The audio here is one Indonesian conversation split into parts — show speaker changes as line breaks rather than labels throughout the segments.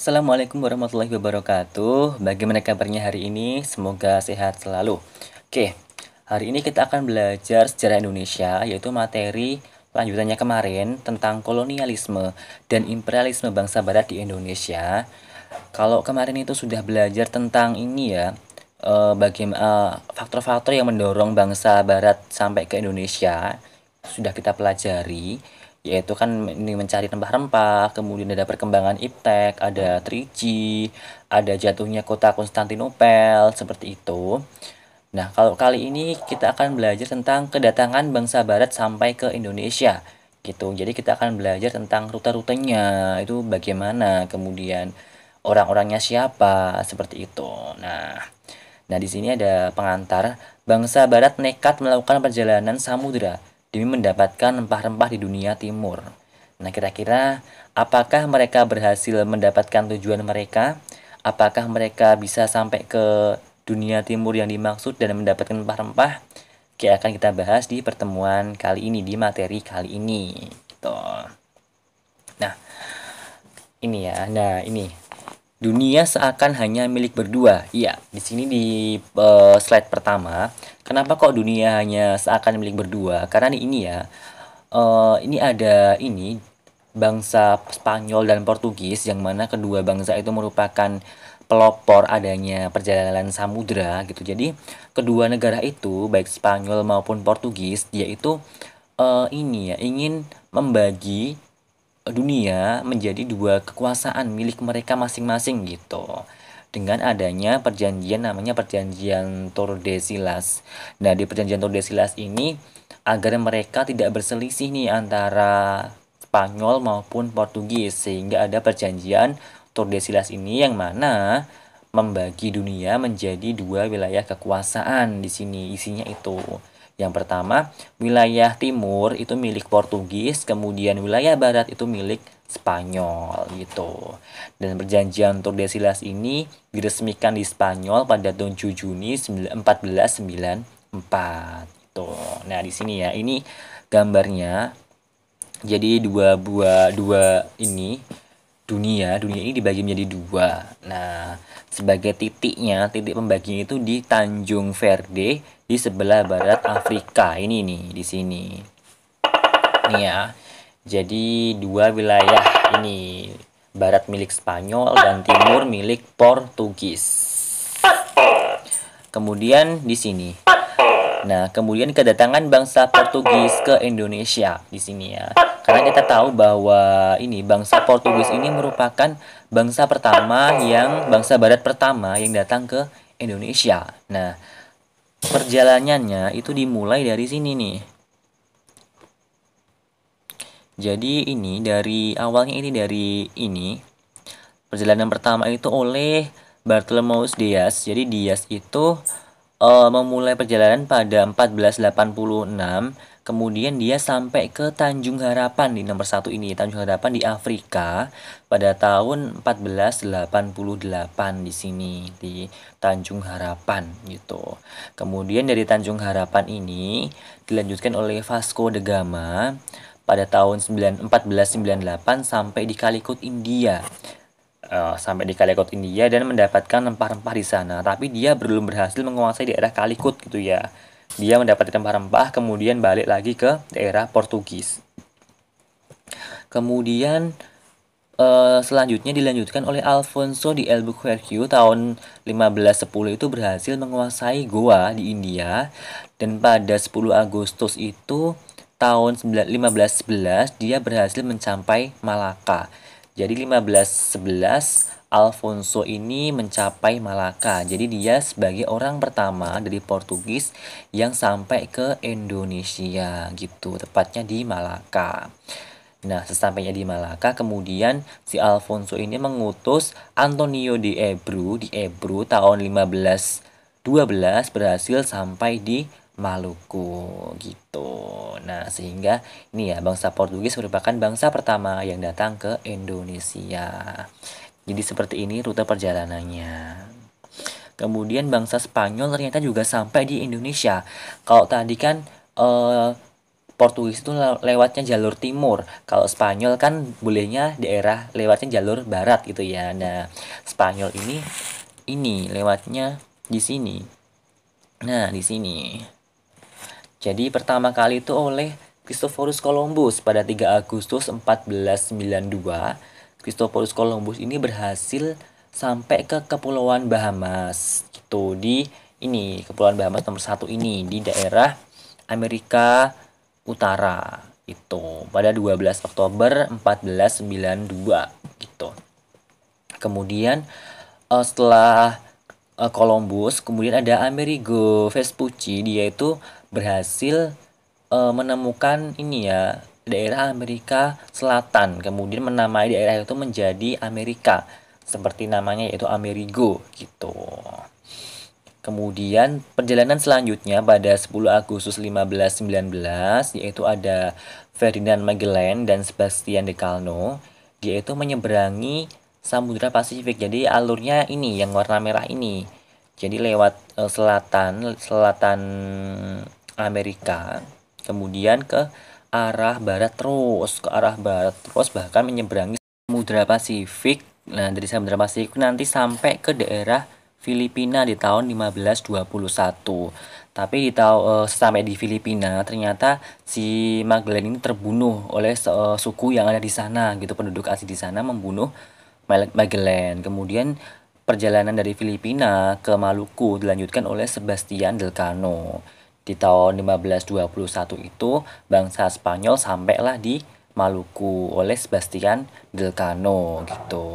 Assalamualaikum warahmatullahi wabarakatuh. Bagaimana kabarnya hari ini? Semoga sehat selalu. Oke, hari ini kita akan belajar sejarah Indonesia, yaitu materi lanjutannya kemarin tentang kolonialisme dan imperialisme bangsa Barat di Indonesia. Kalau kemarin itu sudah belajar tentang ini ya, bagaimana faktor-faktor yang mendorong bangsa Barat sampai ke Indonesia sudah kita pelajari, yaitu kan ini mencari rempah-rempah, kemudian ada perkembangan iptek, ada 3G, ada jatuhnya kota Konstantinopel, seperti itu. Nah, kalau kali ini kita akan belajar tentang kedatangan bangsa Barat sampai ke Indonesia, gitu. Jadi kita akan belajar tentang rute-rutenya, itu bagaimana, kemudian orang-orangnya siapa, seperti itu. Nah, di sini ada pengantar. Bangsa Barat nekat melakukan perjalanan samudera demi mendapatkan rempah-rempah di dunia timur. Nah, kira-kira apakah mereka berhasil mendapatkan tujuan mereka? Apakah mereka bisa sampai ke dunia timur yang dimaksud dan mendapatkan rempah-rempah? Oke, akan kita bahas di pertemuan kali ini, di materi kali ini. Gitu. Nah, ini ya. Nah, ini dunia seakan hanya milik berdua. Iya, di sini di slide pertama, kenapa kok dunia hanya seakan milik berdua? Karena ini ya, ini ada ini bangsa Spanyol dan Portugis yang mana kedua bangsa itu merupakan pelopor adanya perjalanan samudra gitu. Jadi kedua negara itu baik Spanyol maupun Portugis dia itu ini ya ingin membagi dunia menjadi dua kekuasaan milik mereka masing-masing gitu. Dengan adanya perjanjian namanya perjanjian Tordesillas. Nah, di perjanjian Tordesillas ini agar mereka tidak berselisih nih antara Spanyol maupun Portugis sehingga ada perjanjian Tordesillas ini yang mana membagi dunia menjadi dua wilayah kekuasaan di sini isinya itu. Yang pertama, wilayah timur itu milik Portugis, kemudian wilayah barat itu milik Spanyol gitu. Dan perjanjian Tordesillas ini diresmikan di Spanyol pada 7 Juni 1494 gitu. Nah, di sini ya, ini gambarnya. Jadi dua ini dunia ini dibagi menjadi dua. Nah, sebagai titiknya, titik pembagian itu di Tanjung Verde di sebelah barat Afrika. Ini nih di sini. Nih ya. Jadi dua wilayah ini, barat milik Spanyol dan timur milik Portugis. Kemudian di sini. Nah, kemudian kedatangan bangsa Portugis ke Indonesia di sini ya. Karena kita tahu bahwa ini bangsa Portugis ini merupakan bangsa barat pertama yang datang ke Indonesia. Nah, perjalanannya itu dimulai dari sini nih. Jadi ini dari awalnya ini dari ini. Perjalanan pertama itu oleh Bartolomeus Dias. Jadi Dias itu memulai perjalanan pada 1486, kemudian dia sampai ke Tanjung Harapan di nomor satu ini, Tanjung Harapan di Afrika pada tahun 1488 di sini di Tanjung Harapan gitu. Kemudian dari Tanjung Harapan ini dilanjutkan oleh Vasco da Gama pada tahun 1498 sampai di Calicut India. Sampai di Calicut India dan mendapatkan rempah-rempah di sana. Tapi dia belum berhasil menguasai daerah Calicut gitu ya. Dia mendapat rempah-rempah kemudian balik lagi ke daerah Portugis. Kemudian selanjutnya dilanjutkan oleh Alfonso di Albuquerque tahun 1510 itu berhasil menguasai Goa di India dan pada 10 Agustus itu tahun 1511 dia berhasil mencapai Malaka. Jadi 1511 Alfonso ini mencapai Malaka. Jadi dia sebagai orang pertama dari Portugis yang sampai ke Indonesia gitu, tepatnya di Malaka. Nah, sesampainya di Malaka, kemudian si Alfonso ini mengutus Antonio di Ebro tahun 1512 berhasil sampai di Maluku gitu. Nah, sehingga ini ya bangsa Portugis merupakan bangsa pertama yang datang ke Indonesia. Jadi seperti ini rute perjalanannya. Kemudian bangsa Spanyol ternyata juga sampai di Indonesia. Kalau tadi kan Portugis itu lewatnya jalur timur. Kalau Spanyol kan bolehnya daerah lewatnya jalur barat gitu ya. Nah, Spanyol ini lewatnya di sini. Nah, di sini. Jadi pertama kali itu oleh Christophorus Columbus pada 3 Agustus 1492. Christophorus Columbus ini berhasil sampai ke Kepulauan Bahamas gitu, di ini Kepulauan Bahamas nomor 1 ini di daerah Amerika Utara itu pada 12 Oktober 1492 gitu. Kemudian setelah Columbus, kemudian ada Amerigo Vespucci, dia itu berhasil menemukan ini ya daerah Amerika Selatan, kemudian menamai daerah itu menjadi Amerika seperti namanya yaitu Amerigo gitu. Kemudian perjalanan selanjutnya pada 10 Agustus 1519 yaitu ada Ferdinand Magellan dan Sebastian de Cano, dia itu menyeberangi Samudra Pasifik. Jadi alurnya ini yang warna merah ini. Jadi lewat selatan Amerika, kemudian ke arah barat terus bahkan menyeberangi Samudra Pasifik. Nah, dari Samudra Pasifik nanti sampai ke daerah Filipina di tahun 1521. Tapi sampai di Filipina ternyata si Magellan ini terbunuh oleh suku yang ada di sana gitu, penduduk asli di sana membunuh Magellan. Kemudian perjalanan dari Filipina ke Maluku dilanjutkan oleh Sebastian Elcano. Di tahun 1521 itu bangsa Spanyol sampailah di Maluku oleh Sebastian Elcano gitu.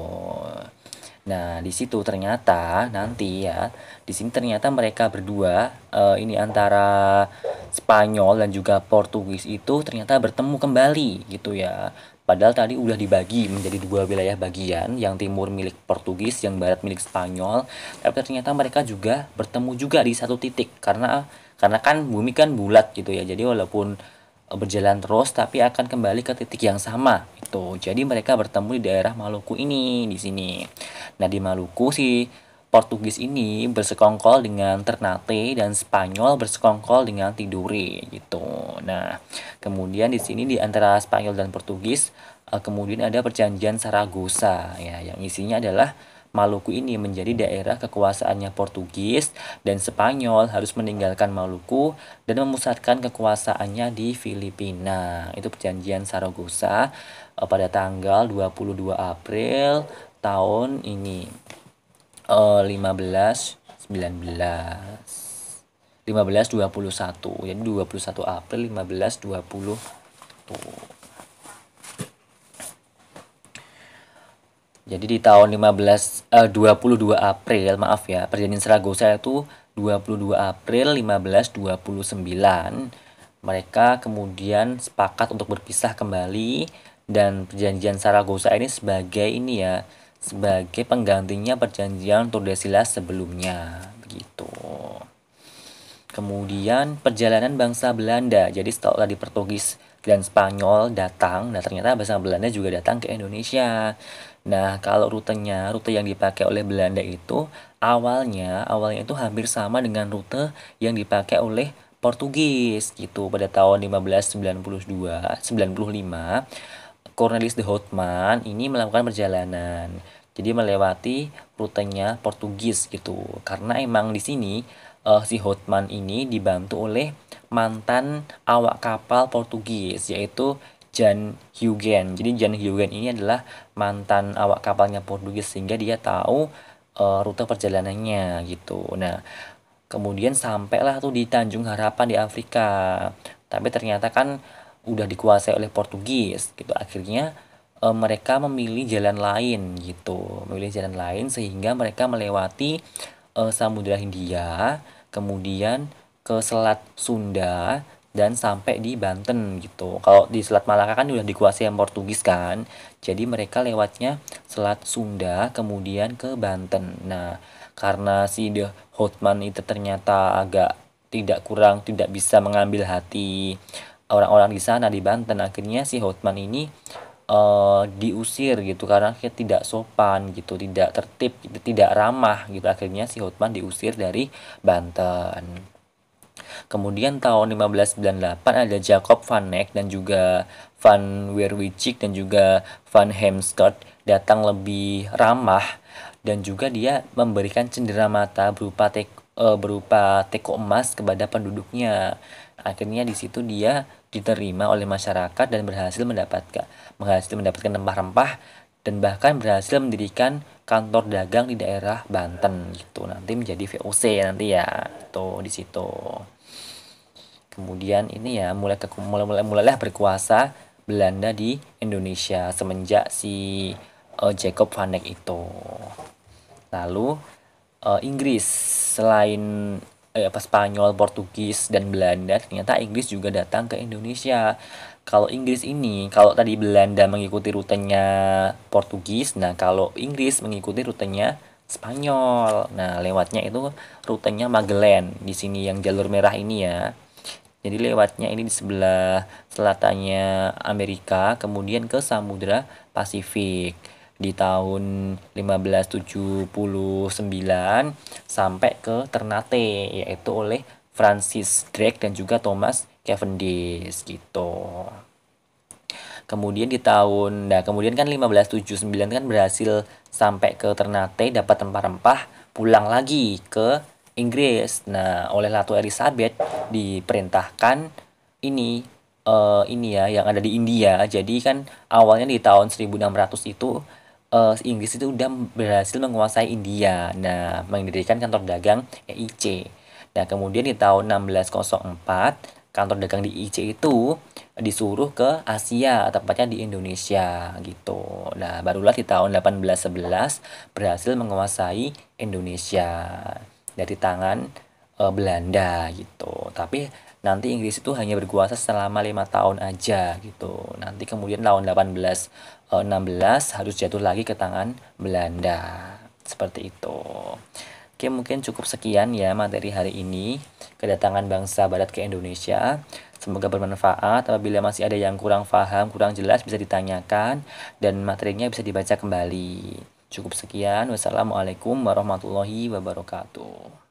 Nah, di situ ternyata nanti ya, di sini ternyata mereka berdua ini antara Spanyol dan juga Portugis itu ternyata bertemu kembali gitu ya. Padahal tadi udah dibagi menjadi dua wilayah bagian, yang timur milik Portugis, yang barat milik Spanyol. Tapi ternyata mereka juga bertemu juga di satu titik karena kan bumi kan bulat gitu ya. Jadi walaupun berjalan terus tapi akan kembali ke titik yang sama itu. Jadi mereka bertemu di daerah Maluku ini di sini. Nah, di Maluku si Portugis ini bersekongkol dengan Ternate dan Spanyol bersekongkol dengan Tidore gitu. Nah, kemudian di sini di antara Spanyol dan Portugis kemudian ada perjanjian Saragossa ya, yang isinya adalah Maluku ini menjadi daerah kekuasaannya Portugis dan Spanyol harus meninggalkan Maluku dan memusatkan kekuasaannya di Filipina. Itu perjanjian Saragossa pada tanggal 22 April tahun ini 1521. Jadi 21 April 1520 tuh. Jadi di tahun 22 April, maaf ya, perjanjian Saragossa itu 22 April 1529. Mereka kemudian sepakat untuk berpisah kembali dan perjanjian Saragossa ini sebagai penggantinya perjanjian Tordesillas sebelumnya begitu. Kemudian perjalanan bangsa Belanda. Jadi setelah tadi Portugis dan Spanyol datang, nah ternyata bangsa Belanda juga datang ke Indonesia. Nah, kalau rute yang dipakai oleh Belanda itu awalnya itu hampir sama dengan rute yang dipakai oleh Portugis gitu. Pada tahun 1595, Cornelis de Houtman ini melakukan perjalanan. Jadi melewati rutenya Portugis gitu. Karena emang di sini si Houtman ini dibantu oleh mantan awak kapal Portugis yaitu Jan Huygens. Jadi Jan Huygens ini adalah mantan awak kapalnya Portugis sehingga dia tahu rute perjalanannya gitu. Nah, kemudian sampailah tuh di Tanjung Harapan di Afrika. Tapi ternyata kan udah dikuasai oleh Portugis gitu. Akhirnya mereka memilih jalan lain gitu. Memilih jalan lain sehingga mereka melewati Samudra Hindia, kemudian ke Selat Sunda dan sampai di Banten gitu. Kalau di Selat Malaka kan udah dikuasai yang Portugis kan. Jadi mereka lewatnya Selat Sunda kemudian ke Banten. Nah, karena si De Houtman itu ternyata agak tidak bisa mengambil hati orang-orang di sana di Banten, akhirnya si Houtman ini diusir gitu karena tidak sopan gitu, tidak tertib, tidak ramah gitu. Akhirnya si Houtman diusir dari Banten. Kemudian tahun 1598 ada Jacob van Eyck dan juga Van Werwijk dan juga Van Heemskerck datang lebih ramah, dan juga dia memberikan cenderamata berupa teko emas kepada penduduknya. Akhirnya di situ dia diterima oleh masyarakat dan berhasil mendapatkan rempah-rempah, dan bahkan berhasil mendirikan kantor dagang di daerah Banten gitu. Nanti menjadi VOC nanti ya. Tuh di situ. Kemudian ini ya mulailah berkuasa Belanda di Indonesia semenjak si Jacob van Eyck itu. Lalu Inggris, selain Spanyol, Portugis dan Belanda, ternyata Inggris juga datang ke Indonesia. Kalau Inggris ini, kalau tadi Belanda mengikuti rutenya Portugis, nah kalau Inggris mengikuti rutenya Spanyol. Nah, lewatnya itu rutenya Magellan. Di sini yang jalur merah ini ya. Jadi lewatnya ini di sebelah selatannya Amerika, kemudian ke Samudra Pasifik di tahun 1579 sampai ke Ternate, yaitu oleh Francis Drake dan juga Thomas Cavendish gitu. Kemudian kan 1579 kan berhasil sampai ke Ternate, dapat rempah-rempah, pulang lagi ke Inggris. Nah, oleh Ratu Elizabeth diperintahkan ini ini ya yang ada di India. Jadi kan awalnya di tahun 1600 itu Inggris itu udah berhasil menguasai India. Nah, mendirikan kantor dagang EIC. Nah, kemudian di tahun 1604 kantor dagang di EIC itu disuruh ke Asia, tepatnya di Indonesia gitu. Nah, barulah di tahun 1811 berhasil menguasai Indonesia dari tangan Belanda gitu. Tapi nanti Inggris itu hanya berkuasa selama 5 tahun aja gitu. Nanti kemudian tahun 1816 harus jatuh lagi ke tangan Belanda. Seperti itu. Oke, mungkin cukup sekian ya materi hari ini. Kedatangan bangsa Barat ke Indonesia. Semoga bermanfaat. Apabila masih ada yang kurang paham, kurang jelas, bisa ditanyakan dan materinya bisa dibaca kembali. Cukup sekian. Wassalamualaikum warahmatullahi wabarakatuh.